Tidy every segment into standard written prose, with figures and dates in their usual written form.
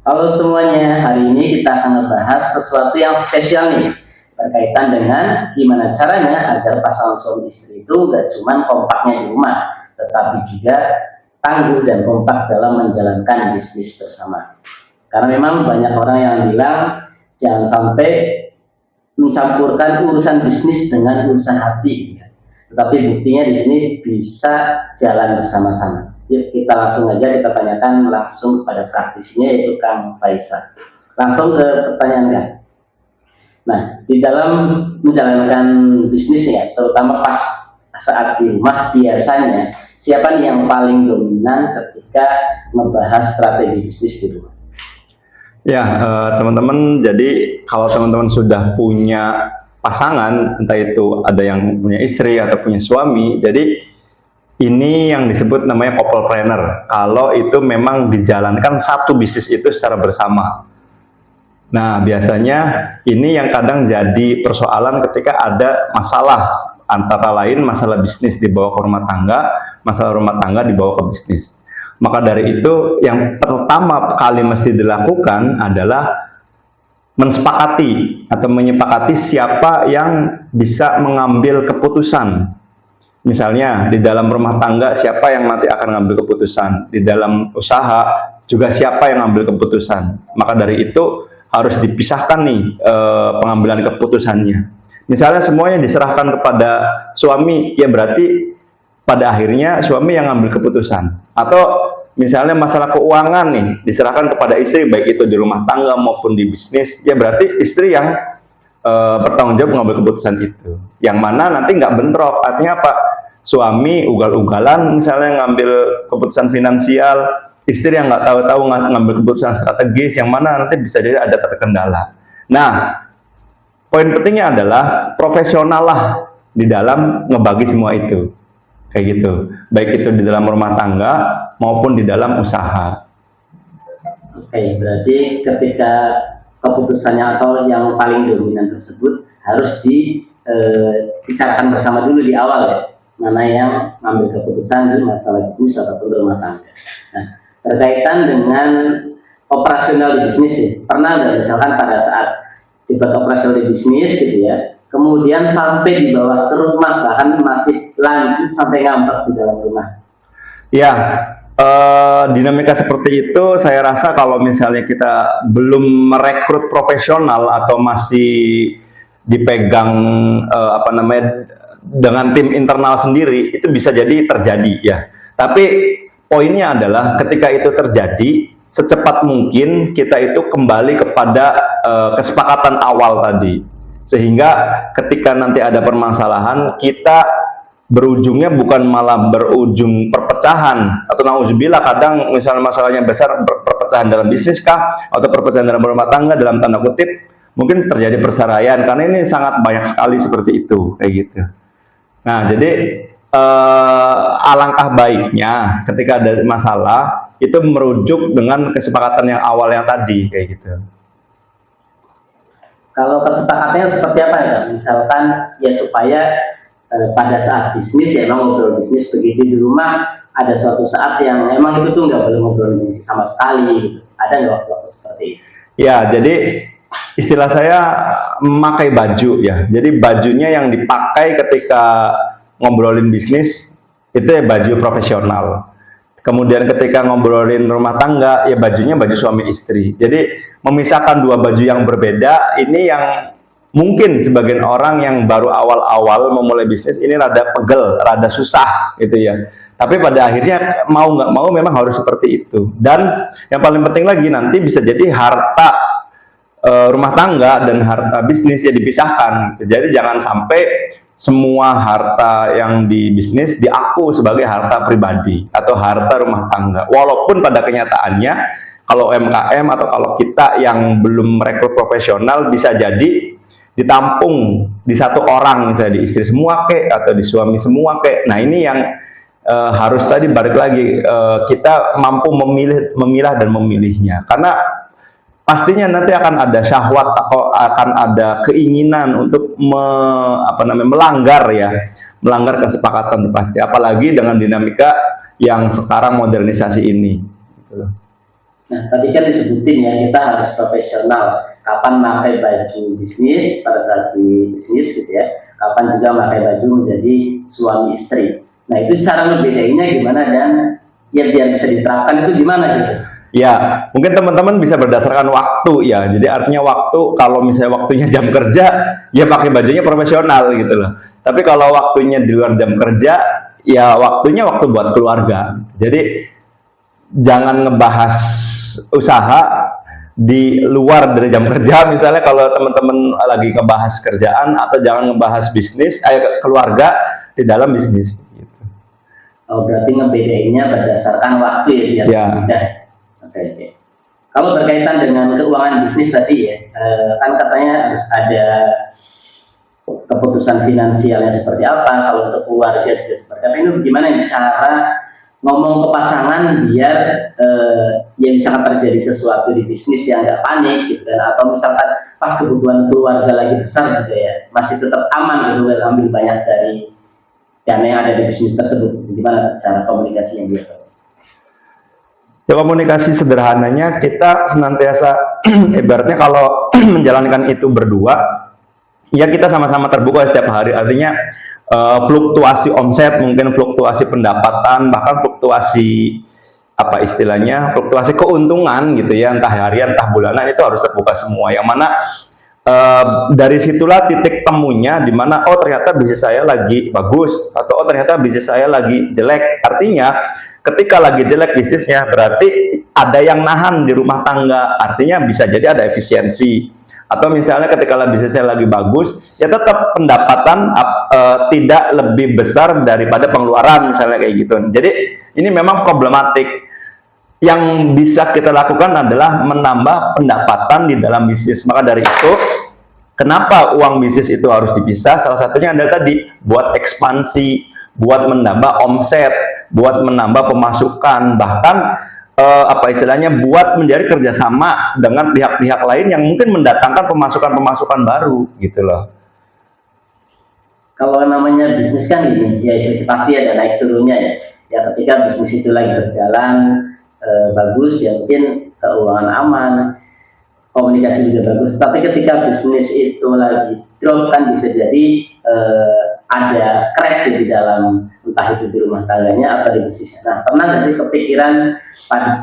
Halo semuanya, hari ini kita akan membahas sesuatu yang spesial nih berkaitan dengan gimana caranya agar pasangan suami istri itu gak cuma kompaknya di rumah, tetapi juga tangguh dan kompak dalam menjalankan bisnis bersama. Karena memang banyak orang yang bilang jangan sampai mencampurkan urusan bisnis dengan urusan hati, tetapi buktinya di sini bisa jalan bersama-sama. Yuk kita langsung aja kita tanyakan langsung kepada praktisinya yaitu Kang Faisal. Langsung ke pertanyaan Kang. Nah, di dalam menjalankan bisnis ya, terutama pas saat di rumah, biasanya siapa nih yang paling dominan ketika membahas strategi bisnis di rumah? Ya, teman-teman, jadi kalau teman-teman sudah punya pasangan, entah itu ada yang punya istri atau punya suami, jadi ini yang disebut namanya couplepreneur. Kalau itu memang dijalankan satu bisnis itu secara bersama. Nah, biasanya ini yang kadang jadi persoalan ketika ada masalah, antara lain masalah bisnis dibawa ke rumah tangga, masalah rumah tangga dibawa ke bisnis. Maka dari itu yang pertama kali mesti dilakukan adalah mensepakati atau menyepakati siapa yang bisa mengambil keputusan. Misalnya di dalam rumah tangga siapa yang nanti akan mengambil keputusan, di dalam usaha juga siapa yang mengambil keputusan. Maka dari itu harus dipisahkan nih pengambilan keputusannya. Misalnya semuanya diserahkan kepada suami, ya berarti pada akhirnya suami yang ngambil keputusan. Atau misalnya masalah keuangan nih diserahkan kepada istri, baik itu di rumah tangga maupun di bisnis, ya berarti istri yang bertanggung jawab mengambil keputusan itu. Yang mana nanti nggak bentrok, artinya apa? Suami ugal-ugalan misalnya ngambil keputusan finansial, istri yang nggak tahu-tahu ngambil keputusan strategis, yang mana nanti bisa jadi ada terkendala. Nah, poin pentingnya adalah profesional lah di dalam ngebagi semua itu. Kayak gitu, baik itu di dalam rumah tangga maupun di dalam usaha. Oke, berarti ketika keputusannya atau yang paling dominan tersebut harus dibicarakan bersama dulu di awal ya, mana yang ngambil keputusan di masalah bisnis ataupun rumah tangga. Nah, berkaitan dengan operasional di bisnis ya, pernah nggak misalkan pada saat dibuat operasional di bisnis gitu ya, kemudian sampai dibawa ke rumah, bahkan masih lanjut sampai ngambek di dalam rumah? Ya, dinamika seperti itu saya rasa kalau misalnya kita belum merekrut profesional atau masih dipegang dengan tim internal sendiri, itu bisa jadi terjadi ya. Tapi poinnya adalah ketika itu terjadi, secepat mungkin kita itu kembali kepada kesepakatan awal tadi. Sehingga ketika nanti ada permasalahan, kita berujungnya bukan malah berujung perpecahan, atau nauzubillah kadang misalnya masalahnya besar, perpecahan dalam bisnis kah, atau perpecahan dalam rumah tangga dalam tanda kutip, mungkin terjadi perceraian, karena ini sangat banyak sekali seperti itu, kayak gitu. Nah, jadi alangkah baiknya ketika ada masalah, itu merujuk dengan kesepakatan yang awal yang tadi, kayak gitu. Kalau kesepakatannya seperti apa ya? Misalkan ya supaya pada saat bisnis ya emang ngobrol bisnis, begitu di rumah ada suatu saat yang emang itu tuh nggak boleh ngobrol bisnis sama sekali gitu. Ada nggak waktu-waktu seperti itu? Ya, jadi istilah saya memakai baju ya. Jadi bajunya yang dipakai ketika ngobrolin bisnis itu ya baju profesional. Kemudian ketika ngobrolin rumah tangga, ya bajunya baju suami istri. Jadi memisahkan dua baju yang berbeda, ini yang mungkin sebagian orang yang baru awal-awal memulai bisnis, ini rada pegel, rada susah gitu ya. Tapi pada akhirnya mau nggak mau memang harus seperti itu. Dan yang paling penting lagi nanti bisa jadi harta rumah tangga dan harta bisnis ya dipisahkan. Jadi jangan sampai semua harta yang di bisnis diaku sebagai harta pribadi atau harta rumah tangga. Walaupun pada kenyataannya kalau UMKM atau kalau kita yang belum merekrut profesional bisa jadi ditampung di satu orang, misalnya di istri semua kek atau di suami semua kek. Nah, ini yang harus tadi balik lagi kita mampu memilah dan memilihnya. Karena pastinya nanti akan ada syahwat atau akan ada keinginan untuk melanggar ya, melanggar kesepakatan pasti. Apalagi dengan dinamika yang sekarang modernisasi ini. Gitu. Nah, tadi kan disebutin ya, kita harus profesional. Kapan pakai baju bisnis pada saat di bisnis gitu ya. Kapan juga pakai baju menjadi suami istri. Nah, itu cara ngebedainnya gimana dan ya biar bisa diterapkan itu gimana gitu. Ya, mungkin teman-teman bisa berdasarkan waktu ya. Jadi artinya waktu, kalau misalnya waktunya jam kerja, ya pakai bajunya profesional gitu loh. Tapi kalau waktunya di luar jam kerja, ya waktunya waktu buat keluarga. Jadi jangan ngebahas usaha di luar dari jam kerja. Misalnya kalau teman-teman lagi ngebahas kerjaan, atau jangan ngebahas bisnis, keluarga di dalam bisnis. Oh, berarti ngebedainnya berdasarkan waktu ya, biar Ya. mudah. Oke. Kalau berkaitan dengan keuangan bisnis tadi ya, kan katanya harus ada keputusan finansialnya seperti apa, kalau untuk keluarga juga seperti apa. Ini bagaimana nih cara ngomong ke pasangan biar ya misalkan terjadi sesuatu di bisnis yang nggak panik gitu kan, atau misalkan pas kebutuhan keluarga lagi besar juga ya masih tetap aman gitu, ambil banyak dari dana yang ada di bisnis tersebut. Gimana cara komunikasi yang dia terus? Ya, komunikasi sederhananya kita senantiasa ibaratnya kalau menjalankan itu berdua, ya kita sama-sama terbuka setiap hari. Artinya fluktuasi omset, mungkin fluktuasi pendapatan, bahkan fluktuasi apa istilahnya, fluktuasi keuntungan gitu ya, entah harian entah bulanan, itu harus terbuka semua. Yang mana dari situlah titik temunya, di mana oh ternyata bisnis saya lagi bagus, atau oh ternyata bisnis saya lagi jelek. Artinya ketika lagi jelek bisnisnya, berarti ada yang nahan di rumah tangga. Artinya bisa jadi ada efisiensi. Atau misalnya ketika bisnisnya lagi bagus, ya tetap pendapatan tidak lebih besar daripada pengeluaran, misalnya kayak gitu. Jadi ini memang problematik. Yang bisa kita lakukan adalah menambah pendapatan di dalam bisnis. Maka dari itu, kenapa uang bisnis itu harus dipisah? Salah satunya adalah tadi, buat ekspansi, buat menambah omset, buat menambah pemasukan, bahkan apa istilahnya, buat menjadi kerjasama dengan pihak-pihak lain yang mungkin mendatangkan pemasukan-pemasukan baru gitu loh. Kalau namanya bisnis kan ini ya pasti ada naik turunnya ya. Ya ketika bisnis itu lagi berjalan bagus ya mungkin keuangan aman, komunikasi juga bagus. Tapi ketika bisnis itu lagi drop kan bisa jadi ada crash di dalam, entah itu di rumah tangganya atau di bisnisnya. Nah, pernah nggak sih kepikiran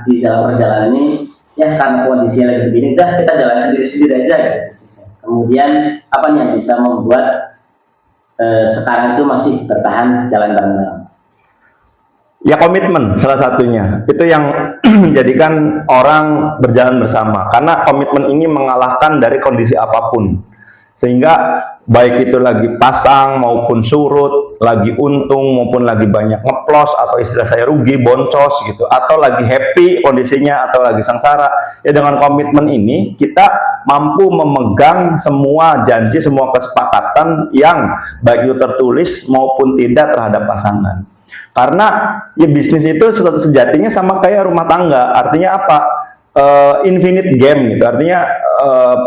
di dalam perjalanan ini, ya karena kondisinya lagi begini, dah kita jalan sendiri-sendiri aja gitu bisnisnya. Kemudian apa yang bisa membuat sekarang itu masih bertahan jalan bareng-bareng? Ya komitmen salah satunya, itu yang menjadikan orang berjalan bersama, karena komitmen ini mengalahkan dari kondisi apapun. Sehingga baik itu lagi pasang maupun surut, lagi untung maupun lagi banyak ngeplos, atau istilah saya rugi, boncos gitu, atau lagi happy kondisinya atau lagi sengsara, ya dengan komitmen ini kita mampu memegang semua janji, semua kesepakatan yang baik itu tertulis maupun tidak terhadap pasangan. Karena ya bisnis itu sejatinya sama kayak rumah tangga. Artinya apa? Infinite game gitu. Artinya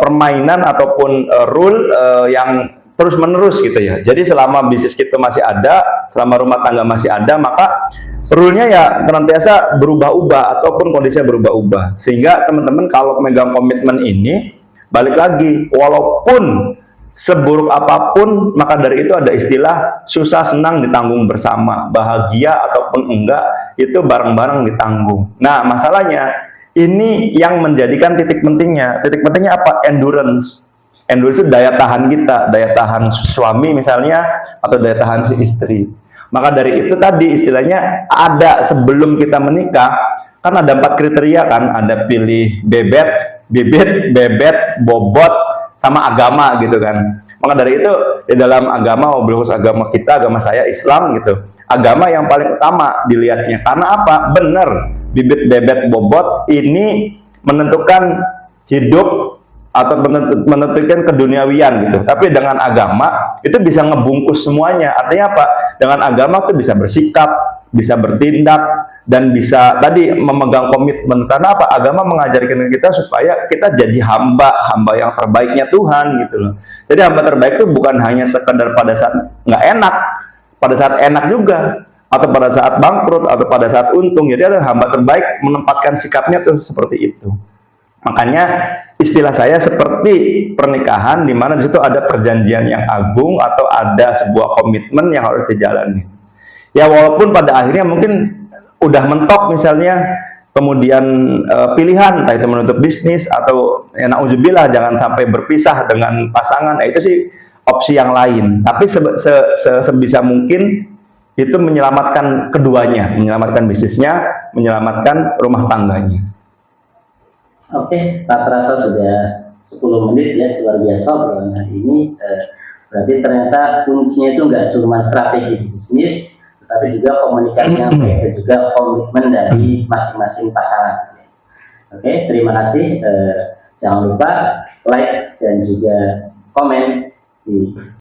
permainan ataupun rule yang terus menerus gitu ya. Jadi selama bisnis kita masih ada, selama rumah tangga masih ada, maka rule-nya ya senantiasa berubah-ubah ataupun kondisinya berubah-ubah. Sehingga teman-teman kalau megang komitmen ini, balik lagi, walaupun seburuk apapun, maka dari itu ada istilah susah senang ditanggung bersama, bahagia ataupun enggak itu bareng-bareng ditanggung. Nah masalahnya ini yang menjadikan titik pentingnya. Titik pentingnya apa? Endurance. Endurance itu daya tahan kita, daya tahan suami misalnya, atau daya tahan si istri. Maka dari itu tadi istilahnya ada sebelum kita menikah, kan ada 4 kriteria kan, ada pilih bebet, bibit, bebet, bobot, sama agama gitu kan. Maka dari itu di dalam agama, khusus agama kita, agama saya Islam gitu, agama yang paling utama dilihatnya. Karena apa? Bener, bibit, bebet, bobot ini menentukan hidup atau menentukan keduniawian gitu. Tapi dengan agama itu bisa ngebungkus semuanya. Artinya apa? Dengan agama itu bisa bersikap, bisa bertindak, dan bisa tadi memegang komitmen. Karena apa? Agama mengajarkan kita supaya kita jadi hamba yang terbaiknya Tuhan gitu loh. Jadi hamba terbaik itu bukan hanya sekedar pada saat nggak enak, pada saat enak juga. atau pada saat bangkrut, atau pada saat untung. Jadi ada hamba terbaik menempatkan sikapnya tuh seperti itu. Makanya istilah saya seperti pernikahan, di mana di situ ada perjanjian yang agung atau ada sebuah komitmen yang harus dijalani. Ya walaupun pada akhirnya mungkin udah mentok misalnya, kemudian pilihan entah itu menutup bisnis atau ya nauzubillah jangan sampai berpisah dengan pasangan, itu sih opsi yang lain. Tapi sebisa mungkin itu menyelamatkan keduanya, menyelamatkan bisnisnya, menyelamatkan rumah tangganya. Oke, tak terasa sudah 10 menit ya, luar biasa obrolan hari ini. Berarti ternyata kuncinya itu nggak cuma strategi bisnis, tetapi juga komunikasi yang baik dan juga komitmen dari masing-masing pasangan. Oke, terima kasih. Jangan lupa like dan juga komen di